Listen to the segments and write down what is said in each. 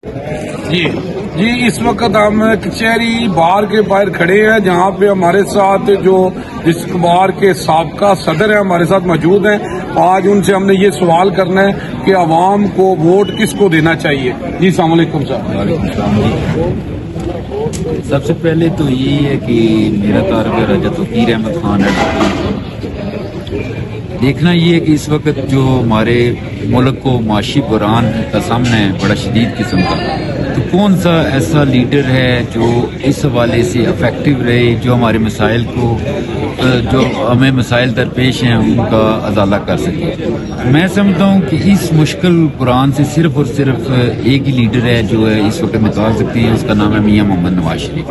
जी जी, इस वक्त हम कचहरी बार के बाहर खड़े हैं, जहां पे हमारे साथ जो जिस बार के साबका सदर है हमारे साथ मौजूद हैं। आज उनसे हमने ये सवाल करना है कि आवाम को वोट किसको देना चाहिए। जी अस्सलाम वालेकुम साहब। सबसे पहले तो यही है कि मेरा तारुफ रजत वकील अहमद खान है। देखना ये है कि इस वक्त जो हमारे मुल्क को माशी बुरान का सामना है बड़ा शदीद किस्म का, तो कौन सा ऐसा लीडर है जो इस हवाले से अफेक्टिव रहे, जो हमारे मसाइल को जो हमें मसाइल दरपेश हैं उनका अजाला कर सके। मैं समझता हूँ कि इस मुश्किल कुरान से सिर्फ और सिर्फ एक ही लीडर है जो है इस वक्त निकाल सकते हैं, उसका नाम है मियाँ मोहम्मद नवाज शरीफ।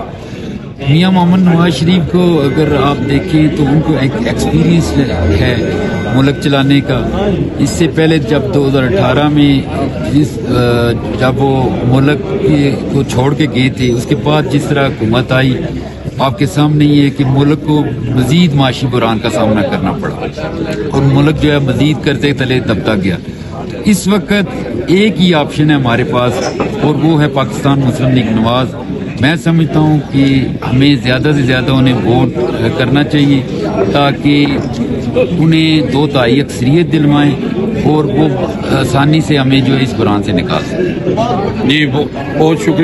मियाँ मोहम्मद नवाज शरीफ को अगर आप देखें तो उनको एक एक्सपीरियंस है मुल्क चलाने का। इससे पहले जब 2018 में जब वो मुल्क को छोड़ के गए थे, उसके बाद जिस तरह हुकूमत आई, आपके सामने ये है कि मुल्क को मजीद माशी बुरान का सामना करना पड़ा और मुल्क जो है मजीद करते तले दबता गया। इस वक्त एक ही ऑप्शन है हमारे पास और वो है पाकिस्तान मुस्लिम लीग नवाज। मैं समझता हूँ कि हमें ज़्यादा से ज़्यादा उन्हें वोट करना चाहिए ताकि उन्हें 2/3 अक्सरियत दिलवाएं और वो आसानी से हमें जो इस बुरान से निकाल सकें। जी बहुत शुक्रिया।